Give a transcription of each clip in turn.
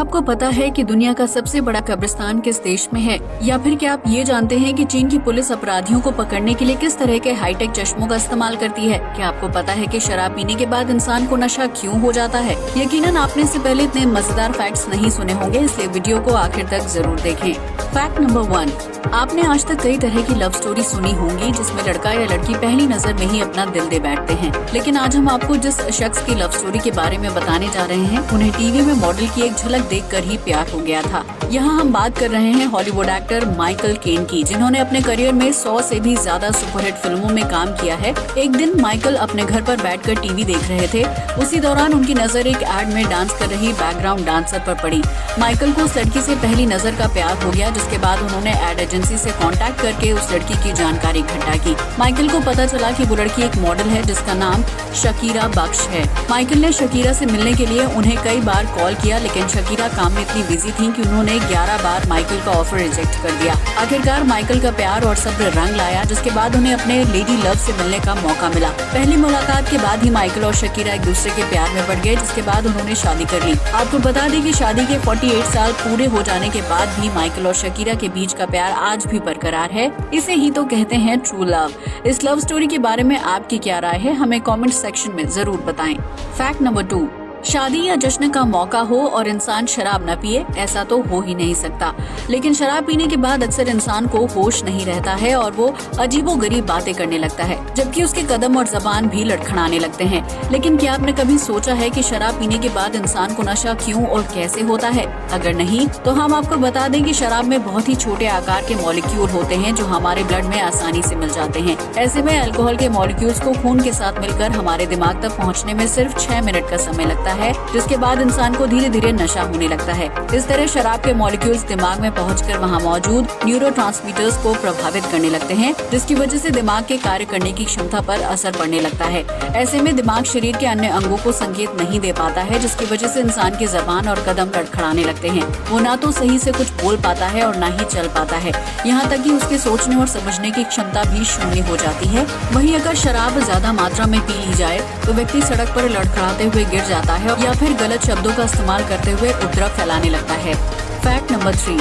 आपको पता है कि दुनिया का सबसे बड़ा कब्रिस्तान किस देश में है? या फिर क्या आप ये जानते हैं कि चीन की पुलिस अपराधियों को पकड़ने के लिए किस तरह के हाईटेक चश्मों का इस्तेमाल करती है? क्या आपको पता है कि शराब पीने के बाद इंसान को नशा क्यों हो जाता है? यकीनन आपने इससे पहले इतने मजेदार फैक्ट्स नहीं सुने होंगे, इसलिए वीडियो को आखिर तक जरूर देखें। फैक्ट नंबर 1, आपने आज तक कई तरह की लव स्टोरी सुनी होंगी जिसमें लड़का या लड़की पहली नजर में ही अपना दिल दे बैठते हैं, लेकिन आज हम आपको जिस शख्स की लव स्टोरी के बारे में बताने जा रहे हैं, उन्हें टीवी में मॉडल की एक झलक देखकर ही प्यार हो गया था। यहाँ हम बात कर रहे हैं हॉलीवुड एक्टर माइकल केन की, जिन्होंने अपने करियर में 100 से भी ज्यादा सुपरहिट फिल्मों में काम किया है। एक दिन माइकल अपने घर पर बैठकर टीवी देख रहे थे। उसी दौरान उनकी नजर एक एड में डांस कर रही बैकग्राउंड डांसर पर पड़ी। माइकल को उस लड़की से पहली नजर का प्यार हो गया, जिसके बाद उन्होंने एड एजेंसी से कांटेक्ट करके उस लड़की की जानकारी इकट्ठा की। माइकल को पता चला कि वो लड़की एक मॉडल है जिसका नाम शकीरा बख्श है। माइकल ने शकीरा से मिलने के लिए उन्हें कई बार कॉल किया, लेकिन शकीरा काम में इतनी बिजी थी कि उन्होंने 11 बार माइकल का ऑफर रिजेक्ट कर दिया। आखिरकार माइकल का प्यार और सब्र रंग लाया, जिसके बाद उन्हें अपने लेडी लव से मिलने का मौका मिला। पहली मुलाकात के बाद ही माइकल और शकीरा एक दूसरे के प्यार में पड़ गए, जिसके बाद उन्होंने शादी कर ली। आपको बता दें कि शादी के 48 साल पूरे हो जाने के बाद भी माइकल और शकीरा के बीच का प्यार आज भी बरकरार है। इसे ही तो कहते हैं ट्रू लव। इस लव स्टोरी के बारे में आपकी क्या राय है, हमें कमेंट सेक्शन में जरूर बताएं। फैक्ट नंबर 2, शादी या जश्न का मौका हो और इंसान शराब न पिए, ऐसा तो हो ही नहीं सकता। लेकिन शराब पीने के बाद अक्सर इंसान को होश नहीं रहता है और वो अजीबोगरीब बातें करने लगता है, जबकि उसके कदम और जबान भी लड़खड़ाने लगते हैं। लेकिन क्या आपने कभी सोचा है कि शराब पीने के बाद इंसान को नशा क्यों और कैसे होता है? अगर नहीं तो हम आपको बता दें कि शराब में बहुत ही छोटे आकार के मॉलिक्यूल होते हैं जो हमारे ब्लड में आसानी से मिल जाते हैं। ऐसे में अल्कोहल के मॉलिक्यूल्स को खून के साथ मिलकर हमारे दिमाग तक पहुँचने में सिर्फ 6 मिनट का समय लगता है, जिसके बाद इंसान को धीरे धीरे नशा होने लगता है। इस तरह शराब के मॉलिक्यूल्स दिमाग में पहुंचकर वहां मौजूद न्यूरोट्रांसमीटर्स को प्रभावित करने लगते हैं, जिसकी वजह से दिमाग के कार्य करने की क्षमता पर असर पड़ने लगता है। ऐसे में दिमाग शरीर के अन्य अंगों को संकेत नहीं दे पाता है, जिसकी वजह से इंसान की जबान और कदम लड़खड़ाने लगते हैं। वो ना तो सही से कुछ बोल पाता है और न ही चल पाता है, यहाँ तक कि उसके सोचने और समझने की क्षमता भी शून्य हो जाती है। वहीं अगर शराब ज्यादा मात्रा में पी ली जाए तो व्यक्ति सड़क पर लड़खड़ाते हुए गिर जाता है या फिर गलत शब्दों का इस्तेमाल करते हुए उपद्रव फैलाने लगता है। फैक्ट नंबर 3,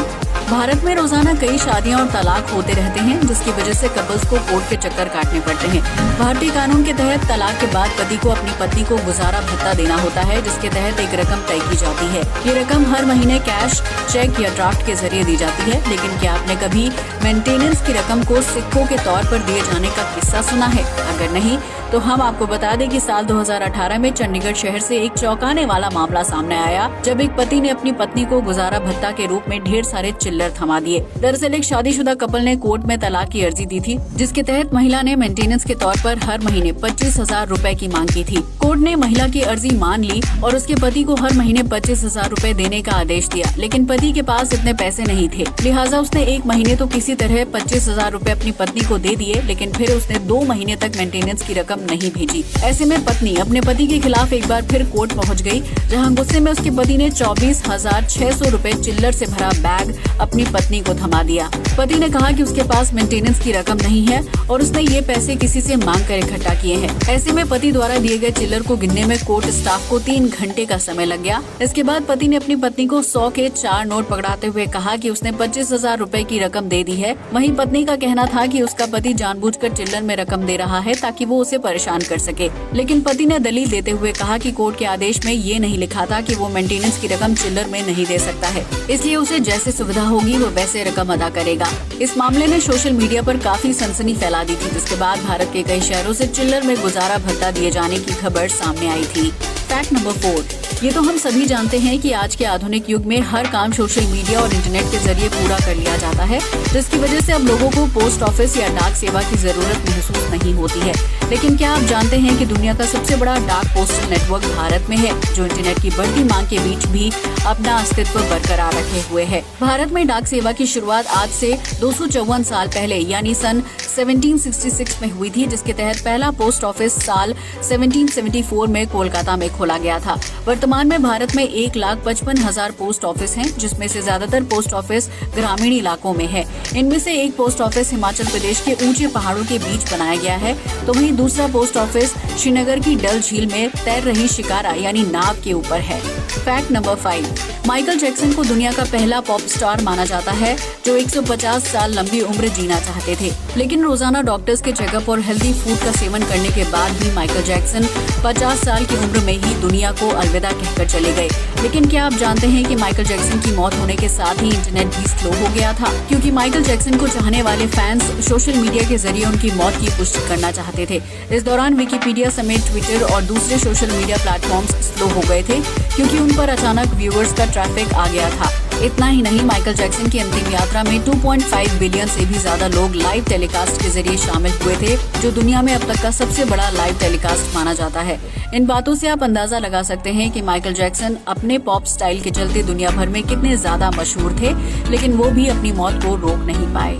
भारत में रोजाना कई शादियां और तलाक होते रहते हैं, जिसकी वजह से कपल्स को कोर्ट के चक्कर काटने पड़ते हैं। भारतीय कानून के तहत तलाक के बाद पति को अपनी पत्नी को गुजारा भत्ता देना होता है, जिसके तहत एक रकम तय की जाती है। ये रकम हर महीने कैश, चेक या ड्राफ्ट के जरिए दी जाती है। लेकिन क्या आपने कभी मेंटेनेंस की रकम को सिक्कों के तौर पर दिए जाने का किस्सा सुना है? अगर नहीं तो हम आपको बता दें कि साल 2018 में चंडीगढ़ शहर से एक चौंकाने वाला मामला सामने आया, जब एक पति ने अपनी पत्नी को गुजारा भत्ता के रूप में ढेर सारे चिल्लर थमा दिए। दरअसल एक शादीशुदा कपल ने कोर्ट में तलाक की अर्जी दी थी, जिसके तहत महिला ने मेंटेनेंस के तौर पर हर महीने 25,000 रूपए की मांग की थी। कोर्ट ने महिला की अर्जी मान ली और उसके पति को हर महीने 25,000 रूपए देने का आदेश दिया, लेकिन पति के पास इतने पैसे नहीं थे, लिहाजा उसने एक महीने तो किसी तरह 25,000 रूपए अपनी पत्नी को दे दिए, लेकिन फिर उसने 2 महीने तक मेंटेनेंस की रकम नहीं भेजी। ऐसे में पत्नी अपने पति के खिलाफ एक बार फिर कोर्ट पहुंच गई, जहां गुस्से में उसके पति ने 24,600 रूपए चिल्लर से भरा बैग अपनी पत्नी को थमा दिया। पति ने कहा कि उसके पास मेंटेनेंस की रकम नहीं है और उसने ये पैसे किसी से मांग कर इकट्ठा किए हैं। ऐसे में पति द्वारा दिए गए चिल्लर को गिनने में कोर्ट स्टाफ को 3 घंटे का समय लग गया। इसके बाद पति ने अपनी पत्नी को 100 के 4 नोट पकड़ाते हुए कहा कि उसने 25,000 रूपए की रकम दे दी है। वहीं पत्नी का कहना था कि उसका पति जानबूझकर चिल्लर में रकम दे रहा है ताकि वो उसे परेशान कर सके, लेकिन पति ने दलील देते हुए कहा कि कोर्ट के आदेश में ये नहीं लिखा था कि वो मेंटेनेंस की रकम चिल्लर में नहीं दे सकता है, इसलिए उसे जैसे सुविधा होगी वो वैसे रकम अदा करेगा। इस मामले ने सोशल मीडिया पर काफी सनसनी फैला दी थी, जिसके बाद भारत के कई शहरों से चिल्लर में गुजारा भत्ता दिए जाने की खबर सामने आई थी। फैक्ट नंबर 4, ये तो हम सभी जानते हैं कि आज के आधुनिक युग में हर काम सोशल मीडिया और इंटरनेट के जरिए पूरा कर लिया जाता है, जिसकी वजह से अब लोगों को पोस्ट ऑफिस या डाक सेवा की जरूरत महसूस नहीं होती है। लेकिन क्या आप जानते हैं कि दुनिया का सबसे बड़ा डाक पोस्टल नेटवर्क भारत में है, जो इंटरनेट की बढ़ती मांग के बीच भी अपना अस्तित्व बरकरार रखे हुए है। भारत में डाक सेवा की शुरुआत आज से 254 साल पहले यानी सन 1766 में हुई थी, जिसके तहत पहला पोस्ट ऑफिस साल 1774 में कोलकाता में खोला गया था। वर्तमान में भारत में 1,55,000 पोस्ट ऑफिस हैं, जिसमें से ज्यादातर पोस्ट ऑफिस ग्रामीण इलाकों में है। इनमें से एक पोस्ट ऑफिस हिमाचल प्रदेश के ऊंचे पहाड़ों के बीच बनाया गया है, तो वहीं दूसरा पोस्ट ऑफिस श्रीनगर की डल झील में तैर रही शिकारा यानी नाव के ऊपर है। फैक्ट नंबर 5, माइकल जैक्सन को दुनिया का पहला पॉप स्टार माना जाता है जो 150 साल लंबी उम्र जीना चाहते थे, लेकिन रोजाना डॉक्टर्स के चेकअप और हेल्दी फूड का सेवन करने के बाद भी माइकल जैक्सन 50 साल की उम्र में ही दुनिया को अलविदा कहकर चले गए। लेकिन क्या आप जानते हैं कि माइकल जैक्सन की मौत होने के साथ ही इंटरनेट भी स्लो हो गया था, क्योंकि माइकल जैक्सन को चाहने वाले फैंस सोशल मीडिया के जरिए उनकी मौत की पुष्टि करना चाहते थे। इस दौरान विकिपीडिया समेत ट्विटर और दूसरे सोशल मीडिया प्लेटफॉर्म्स स्लो हो गए थे, क्योंकि उन पर अचानक व्यूअर्स का ट्रैफिक आ गया था। इतना ही नहीं, माइकल जैक्सन की अंतिम यात्रा में 2.5 बिलियन से भी ज्यादा लोग लाइव टेलीकास्ट के जरिए शामिल हुए थे, जो दुनिया में अब तक का सबसे बड़ा लाइव टेलीकास्ट माना जाता है। इन बातों से आप अंदाजा लगा सकते हैं कि माइकल जैक्सन अपने पॉप स्टाइल के चलते दुनिया भर में कितने ज्यादा मशहूर थे, लेकिन वो भी अपनी मौत को रोक नहीं पाए।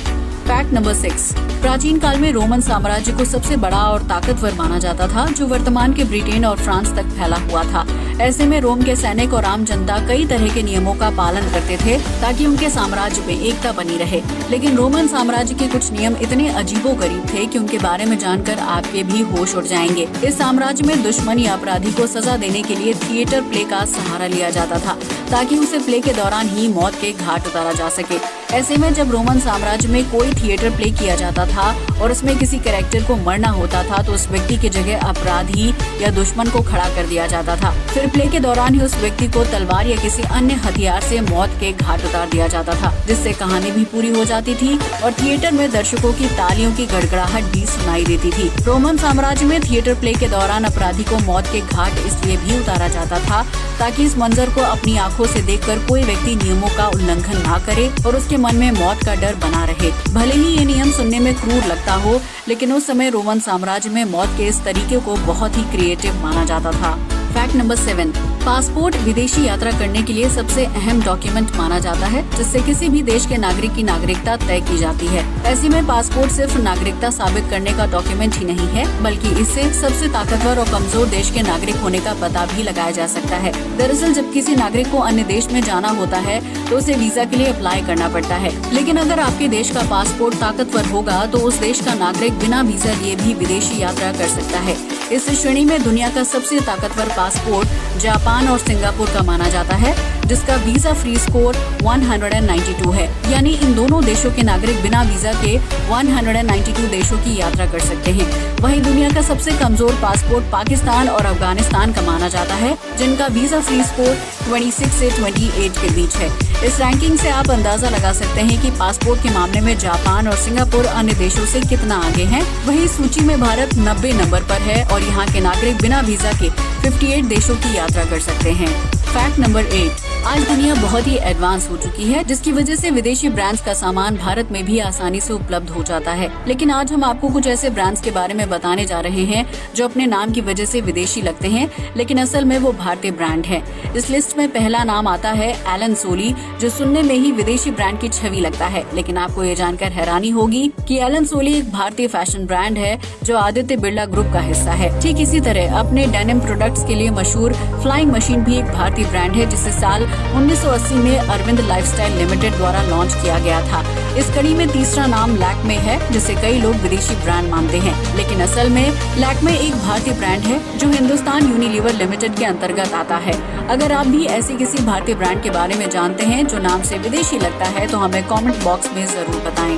फैक्ट नंबर 6, प्राचीन काल में रोमन साम्राज्य को सबसे बड़ा और ताकतवर माना जाता था, जो वर्तमान के ब्रिटेन और फ्रांस तक फैला हुआ था। ऐसे में रोम के सैनिक और आम जनता कई तरह के नियमों का पालन करते थे ताकि उनके साम्राज्य में एकता बनी रहे। लेकिन रोमन साम्राज्य के कुछ नियम इतने अजीबोगरीब थे कि उनके बारे में जानकर आपके भी होश उड़ जाएंगे। इस साम्राज्य में दुश्मन या अपराधी को सजा देने के लिए थिएटर प्ले का सहारा लिया जाता था, ताकि उसे प्ले के दौरान ही मौत के घाट उतारा जा सके। ऐसे में जब रोमन साम्राज्य में कोई थिएटर प्ले किया जाता था और उसमें किसी कैरेक्टर को मरना होता था, तो उस व्यक्ति की जगह अपराधी या दुश्मन को खड़ा कर दिया जाता था। फिर प्ले के दौरान ही उस व्यक्ति को तलवार या किसी अन्य हथियार से मौत के घाट उतार दिया जाता था, जिससे कहानी भी पूरी हो जाती थी और थिएटर में दर्शकों की तालियों की गड़गड़ाहट भी सुनाई देती थी। रोमन साम्राज्य में थिएटर प्ले के दौरान अपराधी को मौत के घाट इसलिए भी उतारा जाता था ताकि इस मंजर को अपनी आंखों से देखकर कोई व्यक्ति नियमों का उल्लंघन ना करे और उसके मन में मौत का डर बना रहे। भले ही ये नियम सुनने में क्रूर लगता हो, लेकिन उस समय रोमन साम्राज्य में मौत के इस तरीके को बहुत ही क्रिएटिव माना जाता था। फैक्ट नंबर 7, पासपोर्ट विदेशी यात्रा करने के लिए सबसे अहम डॉक्यूमेंट माना जाता है, जिससे किसी भी देश के नागरिक की नागरिकता तय की जाती है। ऐसे में पासपोर्ट सिर्फ नागरिकता साबित करने का डॉक्यूमेंट ही नहीं है, बल्कि इससे सबसे ताकतवर और कमजोर देश के नागरिक होने का पता भी लगाया जा सकता है। दरअसल जब किसी नागरिक को अन्य देश में जाना होता है तो उसे वीजा के लिए अप्लाई करना पड़ता है, लेकिन अगर आपके देश का पासपोर्ट ताकतवर होगा तो उस देश का नागरिक बिना वीजा लिए भी विदेशी यात्रा कर सकता है। इस श्रेणी में दुनिया का सबसे ताकतवर पासपोर्ट जापान और सिंगापुर का माना जाता है, जिसका वीजा फ्री स्कोर 192 है। यानी इन दोनों देशों के नागरिक बिना वीजा के 192 देशों की यात्रा कर सकते हैं। वहीं दुनिया का सबसे कमजोर पासपोर्ट पाकिस्तान और अफगानिस्तान का माना जाता है, जिनका वीजा फ्री स्कोर 26 से 28 के बीच है। इस रैंकिंग से आप अंदाजा लगा सकते हैं कि पासपोर्ट के मामले में जापान और सिंगापुर अन्य देशों से कितना आगे हैं। वहीं सूची में भारत 90 नंबर पर है और यहाँ के नागरिक बिना वीजा के 58 देशों की यात्रा कर सकते हैं। फैक्ट नंबर 8, आज दुनिया बहुत ही एडवांस हो चुकी है, जिसकी वजह से विदेशी ब्रांड्स का सामान भारत में भी आसानी से उपलब्ध हो जाता है। लेकिन आज हम आपको कुछ ऐसे ब्रांड्स के बारे में बताने जा रहे हैं जो अपने नाम की वजह से विदेशी लगते हैं, लेकिन असल में वो भारतीय ब्रांड है। इस लिस्ट में पहला नाम आता है एलन सोली, जो सुनने में ही विदेशी ब्रांड की छवि लगता है, लेकिन आपको ये जानकर हैरानी होगी कि एलन सोली एक भारतीय फैशन ब्रांड है जो आदित्य बिरला ग्रुप का हिस्सा है। ठीक इसी तरह अपने डेनिम प्रोडक्ट्स के लिए मशहूर फ्लाइंग मशीन भी एक भारतीय ब्रांड है, जिसे साल 1980 में अरविंद लाइफस्टाइल लिमिटेड द्वारा लॉन्च किया गया था। इस कड़ी में तीसरा नाम लैक्मे है, जिसे कई लोग विदेशी ब्रांड मानते हैं, लेकिन असल में लैक्मे एक भारतीय ब्रांड है जो हिंदुस्तान यूनिलीवर लिमिटेड के अंतर्गत आता है। अगर आप भी ऐसे किसी भारतीय ब्रांड के बारे में जानते हैं जो नाम से विदेशी लगता है तो हमें कमेंट बॉक्स में जरूर बताएं।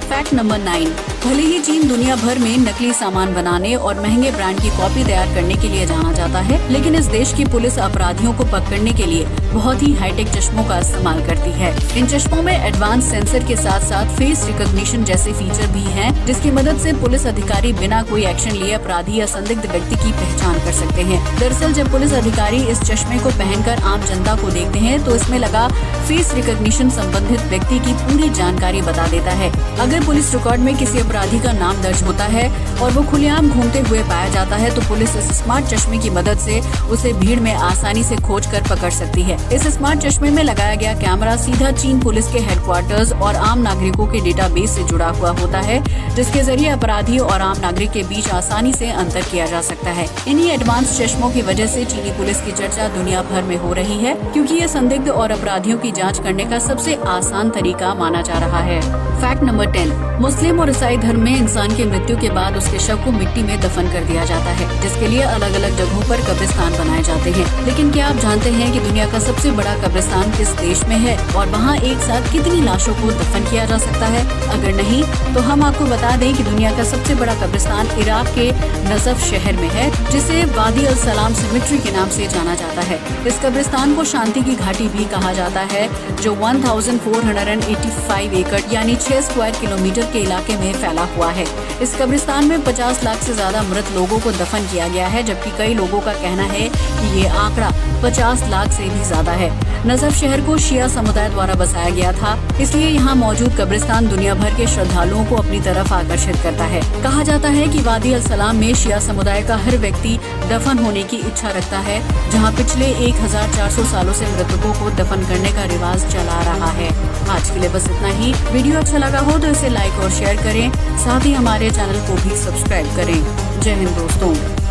फैक्ट नंबर 9, भले ही चीन दुनिया भर में नकली सामान बनाने और महंगे ब्रांड की कॉपी तैयार करने के लिए जाना जाता है, लेकिन इस देश की पुलिस अपराधियों को पकड़ने के लिए बहुत ही हाईटेक चश्मों का इस्तेमाल करती है। इन चश्मों में एडवांस सेंसर के साथ साथ फेस रिकॉग्निशन जैसे फीचर भी हैं, जिसकी मदद से पुलिस अधिकारी बिना कोई एक्शन लिए अपराधी या संदिग्ध व्यक्ति की पहचान कर सकते हैं। दरअसल जब पुलिस अधिकारी इस चश्मे को पहनकर आम जनता को देखते हैं तो इसमें लगा फेस रिकॉग्निशन संबंधित व्यक्ति की पूरी जानकारी बता देता है। अगर पुलिस रिकॉर्ड में किसी अपराधी का नाम दर्ज होता है और वो खुलेआम घूमते हुए पाया जाता है तो पुलिस इस स्मार्ट चश्मे की मदद से उसे भीड़ में आसानी से खोज कर पकड़ सकती है। इस स्मार्ट चश्मे में लगाया गया कैमरा सीधा चीन पुलिस के हेडक्वार्टर्स और आम नागरिकों के डेटाबेस से जुड़ा हुआ होता है, जिसके जरिए अपराधी और आम नागरिक के बीच आसानी से अंतर किया जा सकता है। इन्हीं एडवांस चश्मों की वजह से चीनी पुलिस की चर्चा दुनिया भर में हो रही है, क्योंकि ये संदिग्ध और अपराधियों की जाँच करने का सबसे आसान तरीका माना जा रहा है। फैक्ट नंबर 10, कफन। मुस्लिम और ईसाई धर्म में इंसान की मृत्यु के बाद उसके शव को मिट्टी में दफन कर दिया जाता है, जिसके लिए अलग अलग जगहों पर कब्रिस्तान बनाए जाते हैं। लेकिन क्या आप जानते हैं कि दुनिया का सबसे बड़ा कब्रिस्तान किस देश में है और वहाँ एक साथ कितनी लाशों को दफन किया जा सकता है? अगर नहीं तो हम आपको बता दें कि दुनिया का सबसे बड़ा कब्रिस्तान इराक के नजफ शहर में है, जिसे वादी अल सलाम सेमेट्री के नाम से जाना जाता है। इस कब्रिस्तान को शांति की घाटी भी कहा जाता है, जो 1485 एकड़ यानी 6 स्क्वायर किलोमीटर के इलाके में फैला हुआ है। इस कब्रिस्तान में 50 लाख से ज्यादा मृत लोगों को दफन किया गया है, जबकि कई लोगों का कहना है कि ये आंकड़ा 50 लाख से भी ज्यादा है। नजफ शहर को शिया समुदाय द्वारा बसाया गया था, इसलिए यहाँ मौजूद कब्रिस्तान दुनिया भर के श्रद्धालुओं को अपनी तरफ आकर्षित करता है। कहा जाता है कि वादी अल सलाम में शिया समुदाय का हर व्यक्ति दफन होने की इच्छा रखता है, जहाँ पिछले 1400 सालों से मृतकों को दफन करने का रिवाज चला रहा है। आज के लिए बस इतना ही। वीडियो अच्छा लगा हो तो इसे लाइक और शेयर करें, साथ ही हमारे चैनल को भी सब्सक्राइब करें। जय हिंद दोस्तों।